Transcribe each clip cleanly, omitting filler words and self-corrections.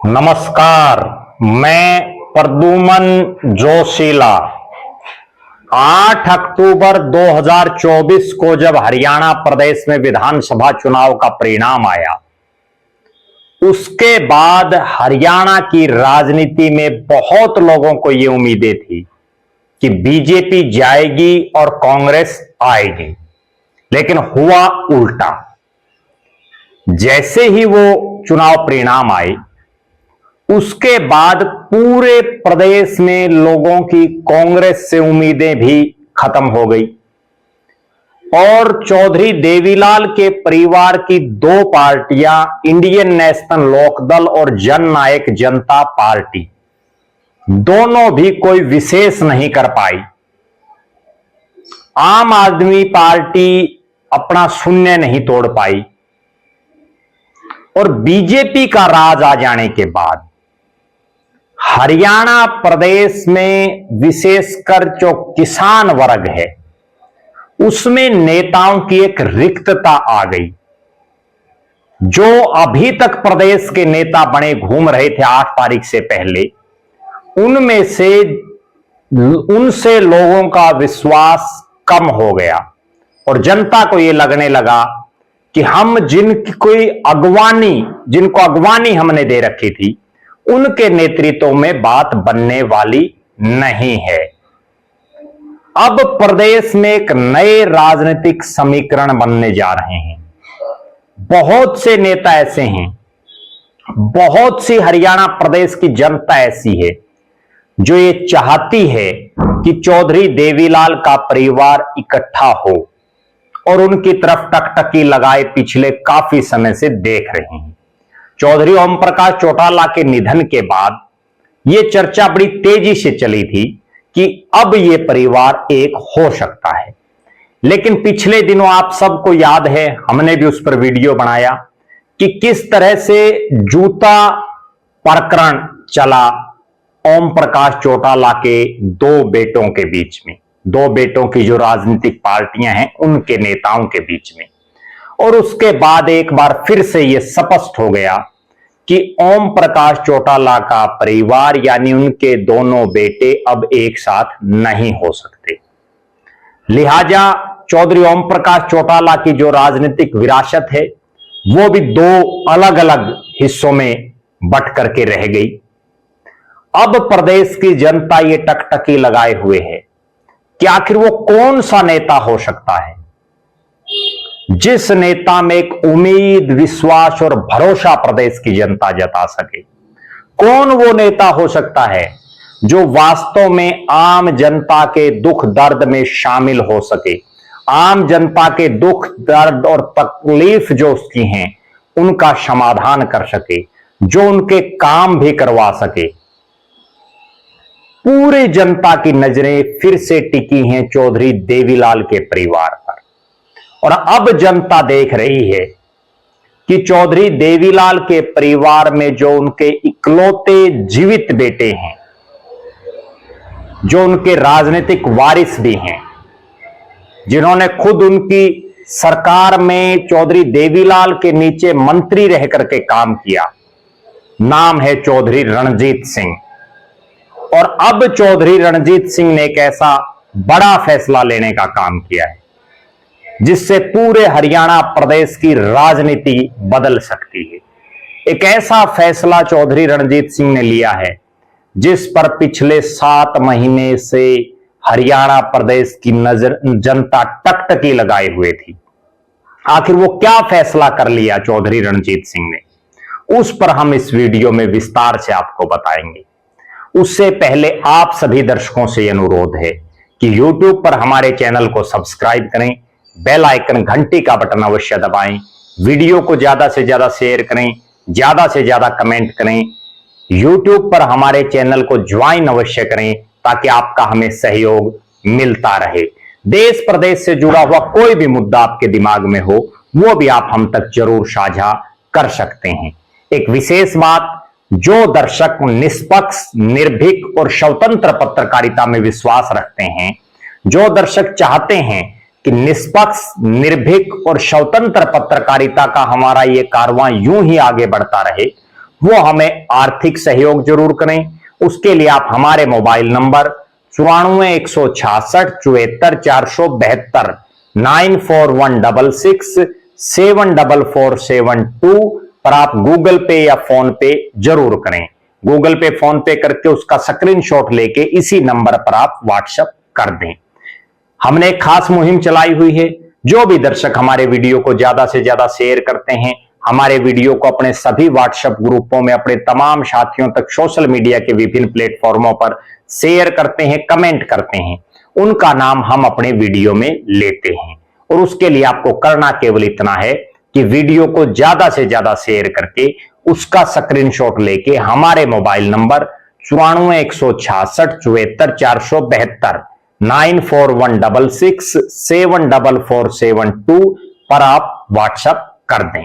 नमस्कार, मैं प्रद्युमन जोशीला। 8 अक्टूबर 2024 को जब हरियाणा प्रदेश में विधानसभा चुनाव का परिणाम आया, उसके बाद हरियाणा की राजनीति में बहुत लोगों को ये उम्मीदें थी कि बीजेपी जाएगी और कांग्रेस आएगी, लेकिन हुआ उल्टा। जैसे ही वो चुनाव परिणाम आए, उसके बाद पूरे प्रदेश में लोगों की कांग्रेस से उम्मीदें भी खत्म हो गई और चौधरी देवीलाल के परिवार की दो पार्टियां, इंडियन नेशनल लोकदल और जननायक जनता पार्टी, दोनों भी कोई विशेष नहीं कर पाई। आम आदमी पार्टी अपना शून्य नहीं तोड़ पाई और बीजेपी का राज आ जाने के बाद हरियाणा प्रदेश में विशेषकर जो किसान वर्ग है, उसमें नेताओं की एक रिक्तता आ गई। जो अभी तक प्रदेश के नेता बने घूम रहे थे 8 तारीख से पहले, उनसे लोगों का विश्वास कम हो गया और जनता को यह लगने लगा कि हम जिनको अगवानी हमने दे रखी थी, उनके नेतृत्व में बात बनने वाली नहीं है। अब प्रदेश में एक नए राजनीतिक समीकरण बनने जा रहे हैं। बहुत से नेता ऐसे हैं, बहुत सी हरियाणा प्रदेश की जनता ऐसी है जो ये चाहती है कि चौधरी देवीलाल का परिवार इकट्ठा हो और उनकी तरफ टकटकी लगाए पिछले काफी समय से देख रहे हैं। चौधरी ओम प्रकाश चौटाला के निधन के बाद यह चर्चा बड़ी तेजी से चली थी कि अब यह परिवार एक हो सकता है, लेकिन पिछले दिनों आप सबको याद है, हमने भी उस पर वीडियो बनाया कि किस तरह से जूता प्रकरण चला ओम प्रकाश चौटाला के दो बेटों के बीच में, दो बेटों की जो राजनीतिक पार्टियां हैं उनके नेताओं के बीच में। और उसके बाद एक बार फिर से यह स्पष्ट हो गया कि ओम प्रकाश चौटाला का परिवार यानी उनके दोनों बेटे अब एक साथ नहीं हो सकते। लिहाजा चौधरी ओम प्रकाश चौटाला की जो राजनीतिक विरासत है, वो भी दो अलग अलग हिस्सों में बंट करके रह गई। अब प्रदेश की जनता ये टकटकी लगाए हुए है कि आखिर वो कौन सा नेता हो सकता है जिस नेता में एक उम्मीद, विश्वास और भरोसा प्रदेश की जनता जता सके। कौन वो नेता हो सकता है जो वास्तव में आम जनता के दुख दर्द में शामिल हो सके, आम जनता के दुख दर्द और तकलीफ जो उसकी हैं उनका समाधान कर सके, जो उनके काम भी करवा सके। पूरी जनता की नजरें फिर से टिकी हैं चौधरी देवीलाल के परिवार पर और अब जनता देख रही है कि चौधरी देवीलाल के परिवार में जो उनके इकलौते जीवित बेटे हैं, जो उनके राजनीतिक वारिस भी हैं, जिन्होंने खुद उनकी सरकार में चौधरी देवीलाल के नीचे मंत्री रह करके काम किया, नाम है चौधरी रणजीत सिंह। और अब चौधरी रणजीत सिंह ने एक ऐसा बड़ा फैसला लेने का काम किया है जिससे पूरे हरियाणा प्रदेश की राजनीति बदल सकती है। एक ऐसा फैसला चौधरी रणजीत सिंह ने लिया है जिस पर पिछले 7 महीने से हरियाणा प्रदेश की जनता टकटकी लगाए हुए थी। आखिर वो क्या फैसला कर लिया चौधरी रणजीत सिंह ने, उस पर हम इस वीडियो में विस्तार से आपको बताएंगे। उससे पहले आप सभी दर्शकों से अनुरोध है कि YouTube पर हमारे चैनल को सब्सक्राइब करें, बेल आइकन घंटी का बटन अवश्य दबाएं, वीडियो को ज्यादा से ज्यादा शेयर करें, ज्यादा से ज्यादा कमेंट करें, YouTube पर हमारे चैनल को ज्वाइन अवश्य करें ताकि आपका हमें सहयोग मिलता रहे। देश प्रदेश से जुड़ा हुआ कोई भी मुद्दा आपके दिमाग में हो, वो भी आप हम तक जरूर साझा कर सकते हैं। एक विशेष बात, जो दर्शक निष्पक्ष, निर्भीक और स्वतंत्र पत्रकारिता में विश्वास रखते हैं, जो दर्शक चाहते हैं कि निष्पक्ष, निर्भीक और स्वतंत्र पत्रकारिता का हमारा ये कारवां यूं ही आगे बढ़ता रहे, वो हमें आर्थिक सहयोग जरूर करें। उसके लिए आप हमारे मोबाइल नंबर 9416674472 9416674472 पर आप गूगल पे या फोन पे जरूर करें। गूगल पे फोन पे करके उसका स्क्रीनशॉट लेके इसी नंबर पर आप व्हाट्सएप कर दें। हमने एक खास मुहिम चलाई हुई है। जो भी दर्शक हमारे वीडियो को ज्यादा से ज्यादा शेयर करते हैं, हमारे वीडियो को अपने सभी व्हाट्सएप ग्रुपों में अपने तमाम साथियों तक सोशल मीडिया के विभिन्न प्लेटफॉर्मों पर शेयर करते हैं, कमेंट करते हैं, उनका नाम हम अपने वीडियो में लेते हैं। और उसके लिए आपको करना केवल इतना है कि वीडियो को ज्यादा से ज्यादा शेयर करके उसका स्क्रीनशॉट लेके हमारे मोबाइल नंबर 9416674472 9416674472 पर आप व्हाट्सएप कर दें।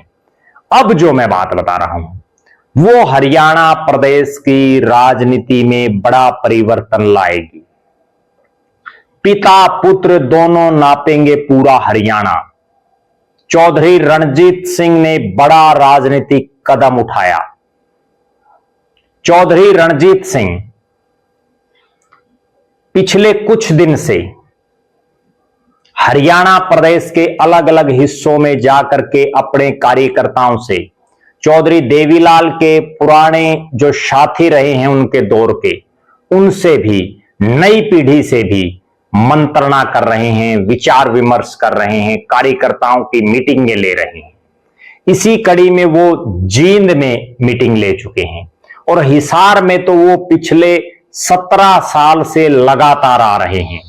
अब जो मैं बात बता रहा हूं वो हरियाणा प्रदेश की राजनीति में बड़ा परिवर्तन लाएगी। पिता पुत्र दोनों नापेंगे पूरा हरियाणा। चौधरी रणजीत सिंह ने बड़ा राजनीतिक कदम उठाया। चौधरी रणजीत सिंह पिछले कुछ दिन से हरियाणा प्रदेश के अलग अलग हिस्सों में जाकर के अपने कार्यकर्ताओं से, चौधरी देवीलाल के पुराने जो साथी रहे हैं उनके दौर के, उनसे भी, नई पीढ़ी से भी मंत्रणा कर रहे हैं, विचार विमर्श कर रहे हैं, कार्यकर्ताओं की मीटिंगें ले रहे हैं। इसी कड़ी में वो जींद में मीटिंग ले चुके हैं और हिसार में तो वो पिछले 17 साल से लगातार आ रहे हैं।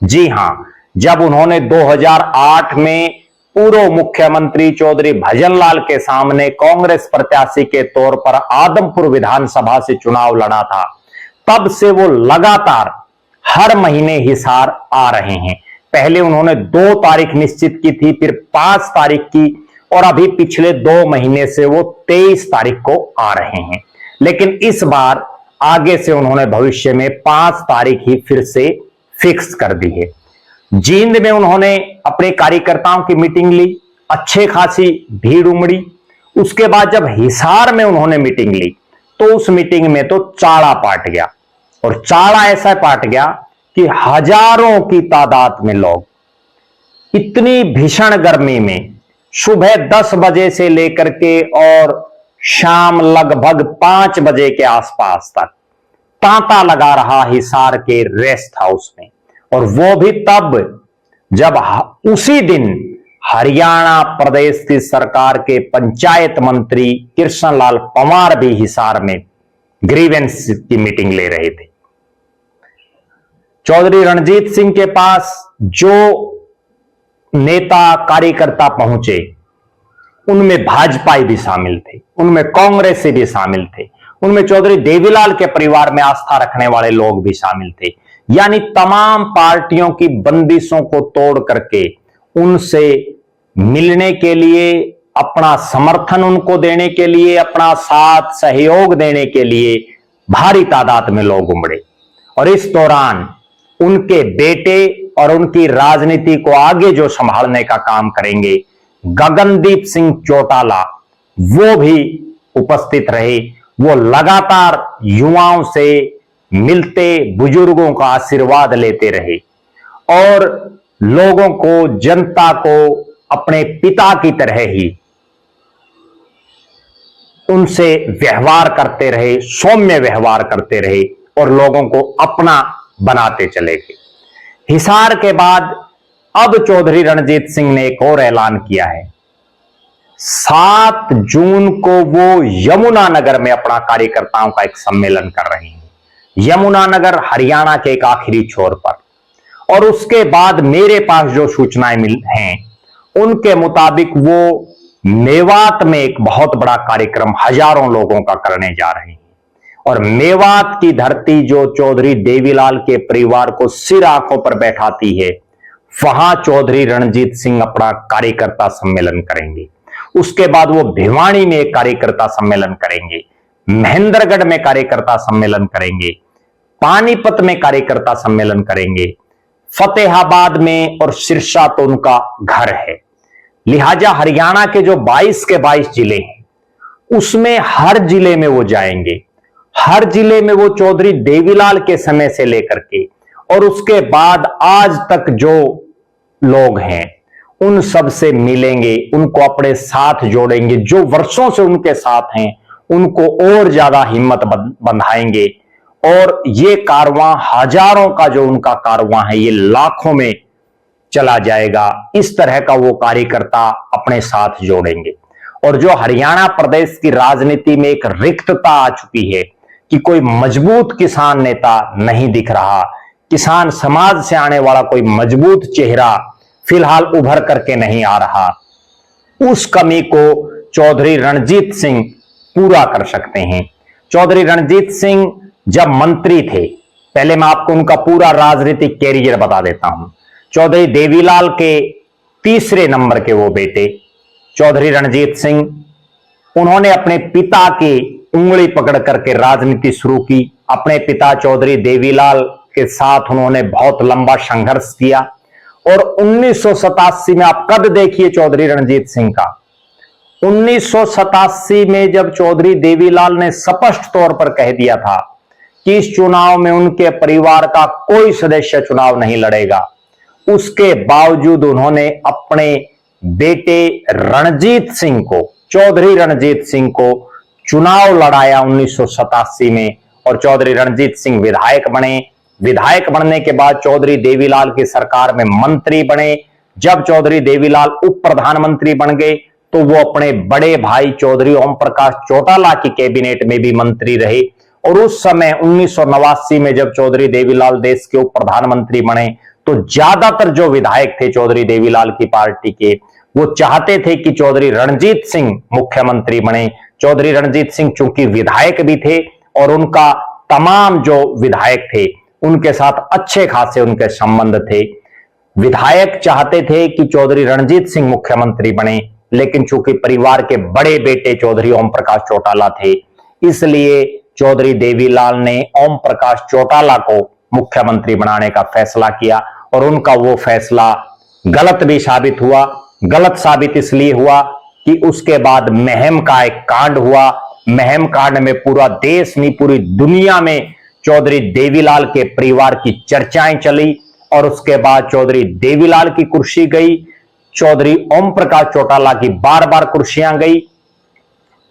जी हां, जब उन्होंने 2008 में पूर्व मुख्यमंत्री चौधरी भजनलाल के सामने कांग्रेस प्रत्याशी के तौर पर आदमपुर विधानसभा से चुनाव लड़ा था, तब से वो लगातार हर महीने हिसार आ रहे हैं। पहले उन्होंने 2 तारीख निश्चित की थी, फिर 5 तारीख की, और अभी पिछले 2 महीने से वो 23 तारीख को आ रहे हैं। लेकिन इस बार आगे से उन्होंने भविष्य में 5 तारीख ही फिर से फिक्स कर दी है। जींद में उन्होंने अपने कार्यकर्ताओं की मीटिंग ली, अच्छे खासी भीड़ उमड़ी। उसके बाद जब हिसार में उन्होंने मीटिंग ली तो उस मीटिंग में तो चाड़ा पाट गया, और चाड़ा ऐसा पाट गया कि हजारों की तादाद में लोग इतनी भीषण गर्मी में सुबह 10 बजे से लेकर के और शाम लगभग 5 बजे के आसपास तक तांता लगा रहा हिसार के रेस्ट हाउस में। और वो भी तब जब उसी दिन हरियाणा प्रदेश की सरकार के पंचायत मंत्री कृष्णलाल पंवार भी हिसार में ग्रीवेंस की मीटिंग ले रहे थे। चौधरी रणजीत सिंह के पास जो नेता कार्यकर्ता पहुंचे उनमें भाजपाई भी शामिल थे, उनमें कांग्रेस से भी शामिल थे, उनमें चौधरी देवीलाल के परिवार में आस्था रखने वाले लोग भी शामिल थे। यानी तमाम पार्टियों की बंदिशों को तोड़ करके उनसे मिलने के लिए, अपना समर्थन उनको देने के लिए, अपना साथ सहयोग देने के लिए भारी तादाद में लोग उमड़े। और इस दौरान उनके बेटे और उनकी राजनीति को आगे जो संभालने का काम करेंगे, गगनदीप सिंह चौटाला, वो भी उपस्थित रहे। वो लगातार युवाओं से मिलते, बुजुर्गों का आशीर्वाद लेते रहे और लोगों को, जनता को अपने पिता की तरह ही उनसे व्यवहार करते रहे, सौम्य व्यवहार करते रहे और लोगों को अपना बनाते चले गए। हिसार के बाद अब चौधरी रणजीत सिंह ने एक और ऐलान किया है। 7 जून को वो यमुनानगर में अपना कार्यकर्ताओं का एक सम्मेलन कर रहे हैं, यमुनानगर हरियाणा के एक आखिरी छोर पर। और उसके बाद मेरे पास जो सूचनाएं मिल हैं उनके मुताबिक वो मेवात में एक बहुत बड़ा कार्यक्रम हजारों लोगों का करने जा रहे हैं। और मेवात की धरती जो चौधरी देवीलाल के परिवार को सिर आंखों पर बैठाती है, वहां चौधरी रणजीत सिंह अपना कार्यकर्ता सम्मेलन करेंगे। उसके बाद वो भिवानी में एक कार्यकर्ता सम्मेलन करेंगे, महेंद्रगढ़ में कार्यकर्ता सम्मेलन करेंगे, पानीपत में कार्यकर्ता सम्मेलन करेंगे, फतेहाबाद में, और सिरसा तो उनका घर है। लिहाजा हरियाणा के जो 22 के 22 जिले हैं उसमें हर जिले में वो जाएंगे, हर जिले में वो चौधरी देवीलाल के समय से लेकर के और उसके बाद आज तक जो लोग हैं उन सब से मिलेंगे, उनको अपने साथ जोड़ेंगे, जो वर्षों से उनके साथ हैं उनको और ज्यादा हिम्मत बंधाएंगे और ये कारवां हजारों का जो उनका कारवां है ये लाखों में चला जाएगा। इस तरह का वो कार्यकर्ता अपने साथ जोड़ेंगे। और जो हरियाणा प्रदेश की राजनीति में एक रिक्तता आ चुकी है कि कोई मजबूत किसान नेता नहीं दिख रहा, किसान समाज से आने वाला कोई मजबूत चेहरा फिलहाल उभर करके नहीं आ रहा, उस कमी को चौधरी रणजीत सिंह पूरा कर सकते हैं। चौधरी रणजीत सिंह जब मंत्री थे, पहले मैं आपको उनका पूरा राजनीतिक कैरियर बता देता हूं। चौधरी देवीलाल के तीसरे नंबर के वो बेटे चौधरी रणजीत सिंह, उन्होंने अपने पिता की उंगली पकड़ करके राजनीति शुरू की। अपने पिता चौधरी देवीलाल के साथ उन्होंने बहुत लंबा संघर्ष किया और 1987 में आप कद देखिए चौधरी रणजीत सिंह का, 1987 में जब चौधरी देवीलाल ने स्पष्ट तौर पर कह दिया था कि इस चुनाव में उनके परिवार का कोई सदस्य चुनाव नहीं लड़ेगा, उसके बावजूद उन्होंने अपने बेटे रणजीत सिंह को, चौधरी रणजीत सिंह को चुनाव लड़ाया 1987 में और चौधरी रणजीत सिंह विधायक बने। विधायक बनने के बाद चौधरी देवीलाल की सरकार में मंत्री बने। जब चौधरी देवीलाल उप प्रधानमंत्री बन गए तो वो अपने बड़े भाई चौधरी ओम प्रकाश चौटाला की कैबिनेट में भी मंत्री रहे और उस समय 1989 में जब चौधरी देवीलाल देश के उप प्रधानमंत्री बने तो ज्यादातर जो विधायक थे चौधरी देवीलाल की पार्टी के, वो चाहते थे कि चौधरी रणजीत सिंह मुख्यमंत्री बने। चौधरी रणजीत सिंह चूंकि विधायक भी थे और उनका तमाम जो विधायक थे उनके साथ अच्छे खासे उनके संबंध थे। विधायक चाहते थे कि चौधरी रणजीत सिंह मुख्यमंत्री बने, लेकिन चूंकि परिवार के बड़े बेटे चौधरी ओम प्रकाश चौटाला थे, इसलिए चौधरी देवीलाल ने ओम प्रकाश चौटाला को मुख्यमंत्री बनाने का फैसला किया और उनका वो फैसला गलत भी साबित हुआ। गलत साबित इसलिए हुआ कि उसके बाद महम का एक कांड हुआ। महम कांड में पूरा देश नहीं पूरी दुनिया में चौधरी देवीलाल के परिवार की चर्चाएं चली और उसके बाद चौधरी देवीलाल की कुर्सी गई, चौधरी ओम प्रकाश चौटाला की बार बार कुर्सियां गई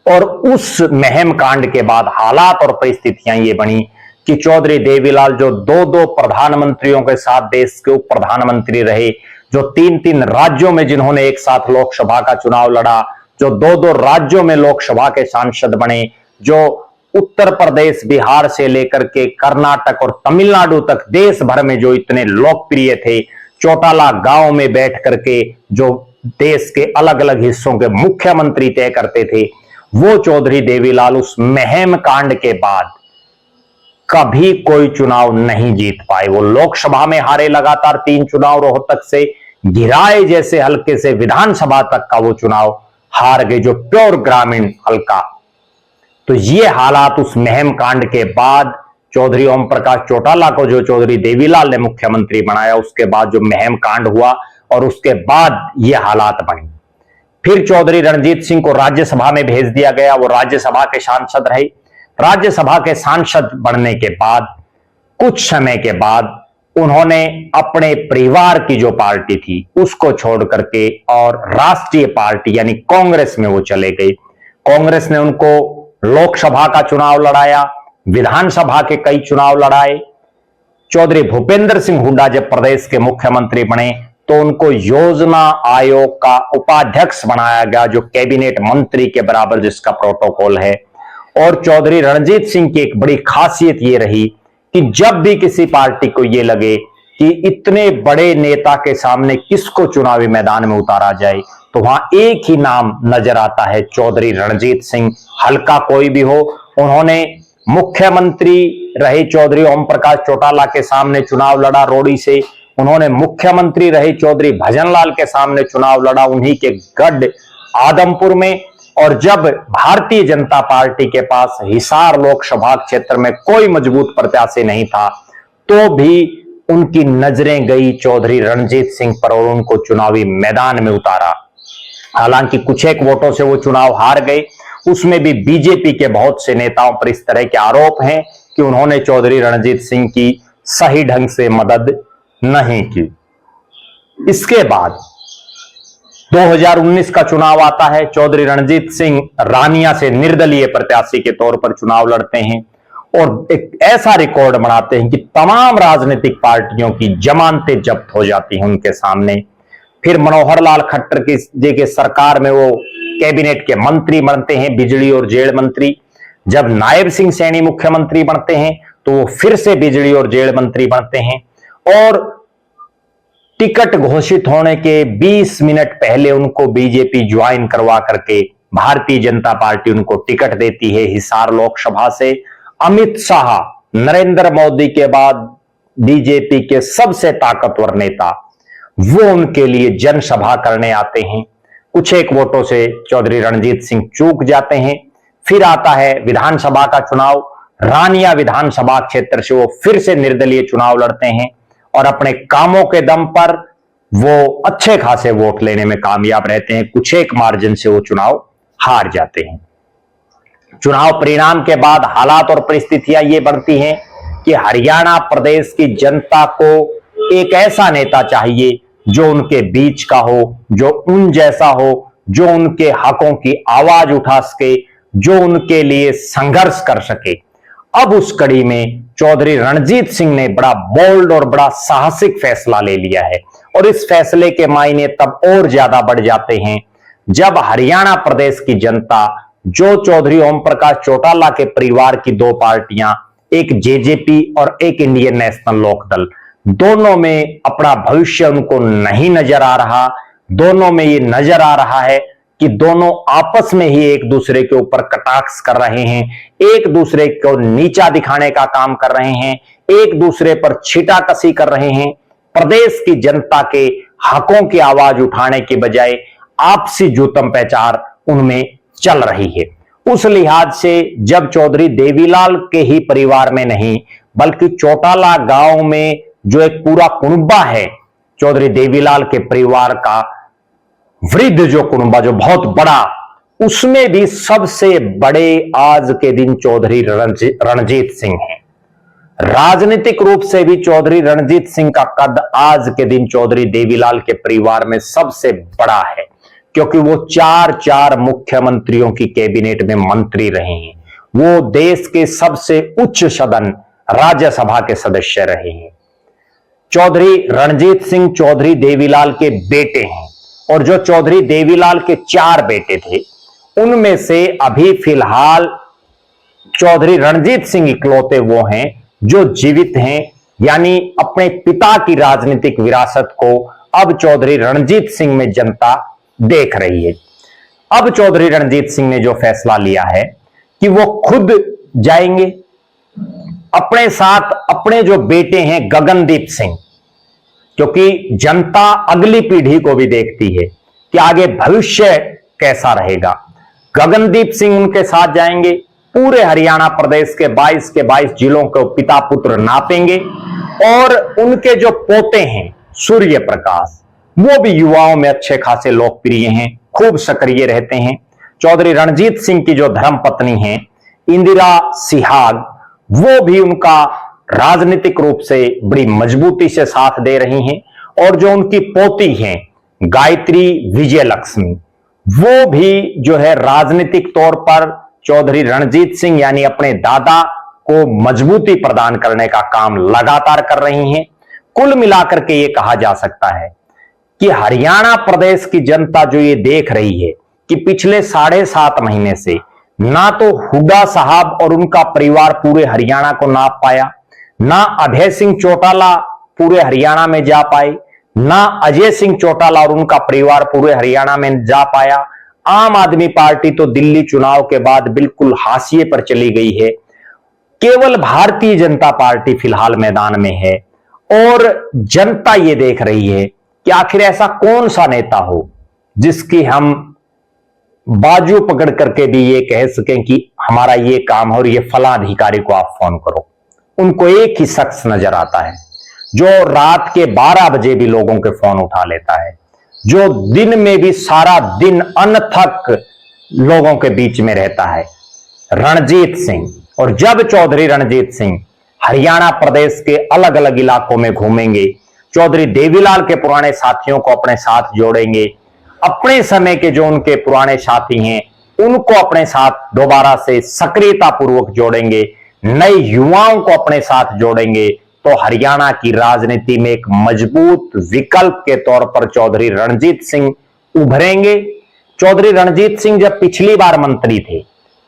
और उस महम कांड के बाद हालात और परिस्थितियां ये बनी कि चौधरी देवीलाल जो दो प्रधानमंत्रियों के साथ देश के उप प्रधानमंत्री रहे, जो 3 राज्यों में जिन्होंने एक साथ लोकसभा का चुनाव लड़ा, जो 2 राज्यों में लोकसभा के सांसद बने, जो उत्तर प्रदेश बिहार से लेकर के कर्नाटक और तमिलनाडु तक देश भर में जो इतने लोकप्रिय थे, चौटाला गांव में बैठ करके जो देश के अलग अलग हिस्सों के मुख्यमंत्री तय करते थे, वो चौधरी देवीलाल उस महम कांड के बाद कभी कोई चुनाव नहीं जीत पाए। वो लोकसभा में हारे, लगातार 3 चुनाव, रोहतक से गिराए जैसे हल्के से विधानसभा तक का वो चुनाव हार गए, जो प्योर ग्रामीण हल्का। तो ये हालात उस महम कांड के बाद चौधरी ओम प्रकाश चौटाला को जो चौधरी देवीलाल ने मुख्यमंत्री बनाया, उसके बाद जो महम कांड हुआ और उसके बाद ये हालात बने। फिर चौधरी रणजीत सिंह को राज्यसभा में भेज दिया गया, वो राज्यसभा के सांसद रहे। राज्यसभा के सांसद बनने के बाद कुछ समय के बाद उन्होंने अपने परिवार की जो पार्टी थी उसको छोड़ करके और राष्ट्रीय पार्टी यानी कांग्रेस में वो चले गए। कांग्रेस ने उनको लोकसभा का चुनाव लड़ाया, विधानसभा के कई चुनाव लड़ाए। चौधरी भूपेंद्र सिंह हुड्डा जब प्रदेश के मुख्यमंत्री बने तो उनको योजना आयोग का उपाध्यक्ष बनाया गया, जो कैबिनेट मंत्री के बराबर जिसका प्रोटोकॉल है। और चौधरी रणजीत सिंह की एक बड़ी खासियत ये रही कि जब भी किसी पार्टी को ये लगे कि इतने बड़े नेता के सामने किसको चुनावी मैदान में उतारा जाए, तो वहां एक ही नाम नजर आता है, चौधरी रणजीत सिंह। हल्का कोई भी हो, उन्होंने मुख्यमंत्री रहे चौधरी ओम प्रकाश चौटाला के सामने चुनाव लड़ा रोड़ी से, उन्होंने मुख्यमंत्री रहे चौधरी भजनलाल के सामने चुनाव लड़ा उन्हीं के गढ़ आदमपुर में। और जब भारतीय जनता पार्टी के पास हिसार लोकसभा क्षेत्र में कोई मजबूत प्रत्याशी नहीं था, तो भी उनकी नजरें गई चौधरी रणजीत सिंह पर और उनको चुनावी मैदान में उतारा। हालांकि कुछ एक वोटों से वो चुनाव हार गए। उसमें भी बीजेपी के बहुत से नेताओं पर इस तरह के आरोप हैं कि उन्होंने चौधरी रणजीत सिंह की सही ढंग से मदद नहीं की। इसके बाद 2019 का चुनाव आता है। चौधरी रणजीत सिंह रानिया से निर्दलीय प्रत्याशी के तौर पर चुनाव लड़ते हैं और एक ऐसा रिकॉर्ड बनाते हैं कि तमाम राजनीतिक पार्टियों की जमानतें जब्त हो जाती हैं उनके सामने। फिर मनोहर लाल खट्टर जी के सरकार में वो कैबिनेट के मंत्री बनते हैं, बिजली और जेल मंत्री। जब नायब सिंह सैनी मुख्यमंत्री बनते हैं तो वो फिर से बिजली और जेल मंत्री बनते हैं और टिकट घोषित होने के 20 मिनट पहले उनको बीजेपी ज्वाइन करवा करके भारतीय जनता पार्टी उनको टिकट देती है हिसार लोकसभा से। अमित शाह नरेंद्र मोदी के बाद बीजेपी के सबसे ताकतवर नेता, वो उनके लिए जनसभा करने आते हैं। कुछ एक वोटों से चौधरी रणजीत सिंह चूक जाते हैं। फिर आता है विधानसभा का चुनाव। रानिया विधानसभा क्षेत्र से वो फिर से निर्दलीय चुनाव लड़ते हैं और अपने कामों के दम पर वो अच्छे खासे वोट लेने में कामयाब रहते हैं। कुछ एक मार्जिन से वो चुनाव हार जाते हैं। चुनाव परिणाम के बाद हालात और परिस्थितियां ये बनती हैं कि हरियाणा प्रदेश की जनता को एक ऐसा नेता चाहिए जो उनके बीच का हो, जो उन जैसा हो, जो उनके हकों की आवाज उठा सके, जो उनके लिए संघर्ष कर सके। अब उस कड़ी में चौधरी रणजीत सिंह ने बड़ा बोल्ड और बड़ा साहसिक फैसला ले लिया है और इस फैसले के मायने तब और ज्यादा बढ़ जाते हैं जब हरियाणा प्रदेश की जनता, जो चौधरी ओम प्रकाश चौटाला के परिवार की दो पार्टियां, एक जेजेपी और एक इंडियन नेशनल लोकदल, दोनों में अपना भविष्य उनको नहीं नजर आ रहा। दोनों में ये नजर आ रहा है कि दोनों आपस में ही एक दूसरे के ऊपर कटाक्ष कर रहे हैं, एक दूसरे को नीचा दिखाने का काम कर रहे हैं, एक दूसरे पर छीटाकशी कर रहे हैं। प्रदेश की जनता के हकों की आवाज उठाने के बजाय आपसी जूतम पैचार उनमें चल रही है। उस लिहाज से जब चौधरी देवीलाल के ही परिवार में नहीं बल्कि चौटाला गांव में जो एक पूरा कुनबा है चौधरी देवीलाल के परिवार का, वृद्ध जो कुनबा, जो बहुत बड़ा, उसमें भी सबसे बड़े आज के दिन चौधरी रणजीत सिंह हैं। राजनीतिक रूप से भी चौधरी रणजीत सिंह का कद आज के दिन चौधरी देवीलाल के परिवार में सबसे बड़ा है क्योंकि वो 4 मुख्यमंत्रियों की कैबिनेट में मंत्री रहे हैं। वो देश के सबसे उच्च सदन राज्यसभा के सदस्य रहे हैं। चौधरी रणजीत सिंह चौधरी देवीलाल के बेटे हैं और जो चौधरी देवीलाल के 4 बेटे थे उनमें से अभी फिलहाल चौधरी रणजीत सिंह इकलौते वो हैं जो जीवित हैं, यानी अपने पिता की राजनीतिक विरासत को अब चौधरी रणजीत सिंह में जनता देख रही है। अब चौधरी रणजीत सिंह ने जो फैसला लिया है कि वो खुद जाएंगे, अपने साथ अपने जो बेटे हैं गगनदीप सिंह, क्योंकि जनता अगली पीढ़ी को भी देखती है कि आगे भविष्य कैसा रहेगा। गगनदीप सिंह उनके साथ जाएंगे, पूरे हरियाणा प्रदेश के 22 जिलों को पिता पुत्र नापेंगे और उनके जो पोते हैं सूर्य प्रकाश, वो भी युवाओं में अच्छे खासे लोकप्रिय हैं, खूब सक्रिय रहते हैं। चौधरी रणजीत सिंह की जो धर्मपत्नी हैं इंदिरा सिहाग, वो भी उनका राजनीतिक रूप से बड़ी मजबूती से साथ दे रही हैं और जो उनकी पोती हैं गायत्री विजयलक्ष्मी, वो भी जो है राजनीतिक तौर पर चौधरी रणजीत सिंह यानी अपने दादा को मजबूती प्रदान करने का काम लगातार कर रही हैं। कुल मिलाकर के ये कहा जा सकता है कि हरियाणा प्रदेश की जनता जो ये देख रही है कि पिछले 7.5 महीने से ना तो हुड्डा साहब और उनका परिवार पूरे हरियाणा को नाप पाया, ना अभय सिंह चौटाला पूरे हरियाणा में जा पाए, ना अजय सिंह चौटाला और उनका परिवार पूरे हरियाणा में जा पाया। आम आदमी पार्टी तो दिल्ली चुनाव के बाद बिल्कुल हाशिए पर चली गई है। केवल भारतीय जनता पार्टी फिलहाल मैदान में है और जनता ये देख रही है कि आखिर ऐसा कौन सा नेता हो जिसकी हम बाजू पकड़ करके भी ये कह सकें कि हमारा ये काम है और ये फला अधिकारी को आप फोन करो। उनको एक ही शख्स नजर आता है जो रात के 12 बजे भी लोगों के फोन उठा लेता है, जो दिन में भी सारा दिन अनथक लोगों के बीच में रहता है, रणजीत सिंह। और जब चौधरी रणजीत सिंह हरियाणा प्रदेश के अलग अलग इलाकों में घूमेंगे, चौधरी देवीलाल के पुराने साथियों को अपने साथ जोड़ेंगे, अपने समय के जो उनके पुराने साथी हैं उनको अपने साथ दोबारा से सक्रियता पूर्वक जोड़ेंगे, नए युवाओं को अपने साथ जोड़ेंगे, तो हरियाणा की राजनीति में एक मजबूत विकल्प के तौर पर चौधरी रणजीत सिंह उभरेंगे। चौधरी रणजीत सिंह जब पिछली बार मंत्री थे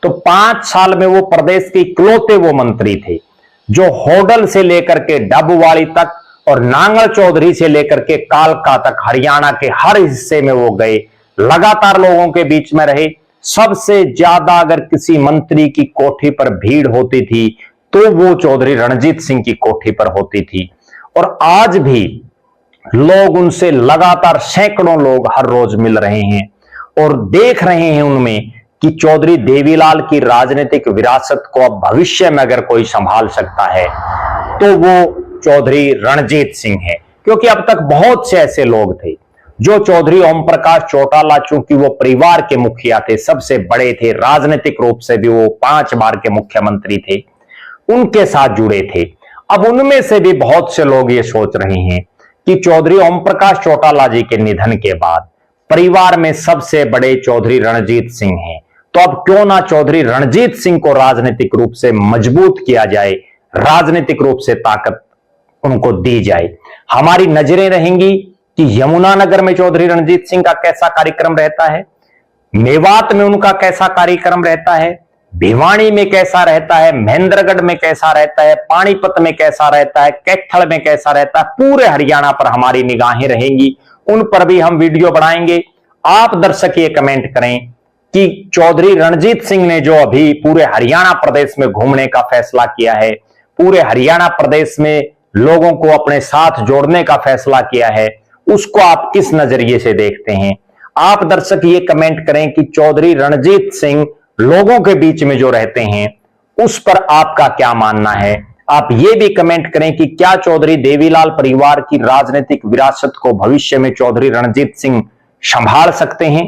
तो 5 साल में वो प्रदेश के इकलौते वो मंत्री थे जो होडल से लेकर के डबवाड़ी तक और नांगल चौधरी से लेकर के कालका तक हरियाणा के हर हिस्से में वो गए, लगातार लोगों के बीच में रहे। सबसे ज्यादा अगर किसी मंत्री की कोठी पर भीड़ होती थी तो वो चौधरी रणजीत सिंह की कोठी पर होती थी। और आज भी लोग उनसे लगातार सैकड़ों लोग हर रोज मिल रहे हैं और देख रहे हैं उनमें कि चौधरी देवीलाल की राजनीतिक विरासत को अब भविष्य में अगर कोई संभाल सकता है तो वो चौधरी रणजीत सिंह है। क्योंकि अब तक बहुत से ऐसे लोग थे जो चौधरी ओम प्रकाश चौटाला, चूंकि वो परिवार के मुखिया थे, सबसे बड़े थे, राजनीतिक रूप से भी वो 5 बार के मुख्यमंत्री थे, उनके साथ जुड़े थे। अब उनमें से भी बहुत से लोग ये सोच रहे हैं कि चौधरी ओम प्रकाश चौटाला जी के निधन के बाद परिवार में सबसे बड़े चौधरी रणजीत सिंह हैं, तो अब क्यों ना चौधरी रणजीत सिंह को राजनीतिक रूप से मजबूत किया जाए, राजनीतिक रूप से ताकत उनको दी जाए। हमारी नजरें रहेंगी कि यमुनानगर में चौधरी रणजीत सिंह का कैसा कार्यक्रम रहता है, मेवात में उनका कैसा कार्यक्रम रहता है, भिवानी में कैसा रहता है, महेंद्रगढ़ में कैसा रहता है, पानीपत में कैसा रहता है, कैथल में कैसा रहता है। पूरे हरियाणा पर हमारी निगाहें रहेंगी, उन पर भी हम वीडियो बनाएंगे। आप दर्शक ये कमेंट करें कि चौधरी रणजीत सिंह ने जो अभी पूरे हरियाणा प्रदेश में घूमने का फैसला किया है, पूरे हरियाणा प्रदेश में लोगों को अपने साथ जोड़ने का फैसला किया है, उसको आप किस नजरिए से देखते हैं। आप दर्शक ये कमेंट करें कि चौधरी रणजीत सिंह लोगों के बीच में जो रहते हैं उस पर आपका क्या मानना है। आप ये भी कमेंट करें कि क्या चौधरी देवीलाल परिवार की राजनीतिक विरासत को भविष्य में चौधरी रणजीत सिंह संभाल सकते हैं।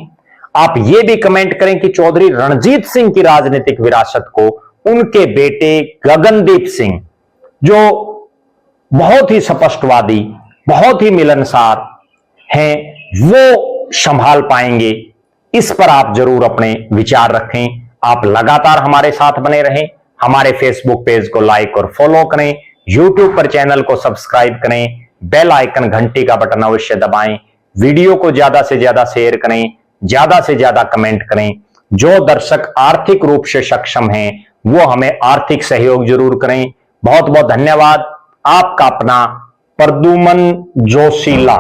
आप ये भी कमेंट करें कि चौधरी रणजीत सिंह की राजनीतिक विरासत को उनके बेटे गगनदीप सिंह, जो बहुत ही स्पष्टवादी, बहुत ही मिलनसार हैं, वो संभाल पाएंगे। इस पर आप जरूर अपने विचार रखें। आप लगातार हमारे साथ बने रहें, हमारे फेसबुक पेज को लाइक और फॉलो करें, यूट्यूब पर चैनल को सब्सक्राइब करें, बेल आइकन घंटी का बटन अवश्य दबाएं, वीडियो को ज्यादा से ज्यादा शेयर करें, ज्यादा से ज्यादा कमेंट करें। जो दर्शक आर्थिक रूप से सक्षम हैं वो हमें आर्थिक सहयोग जरूर करें। बहुत बहुत धन्यवाद। आपका अपना प्रद्युमन जोशीला।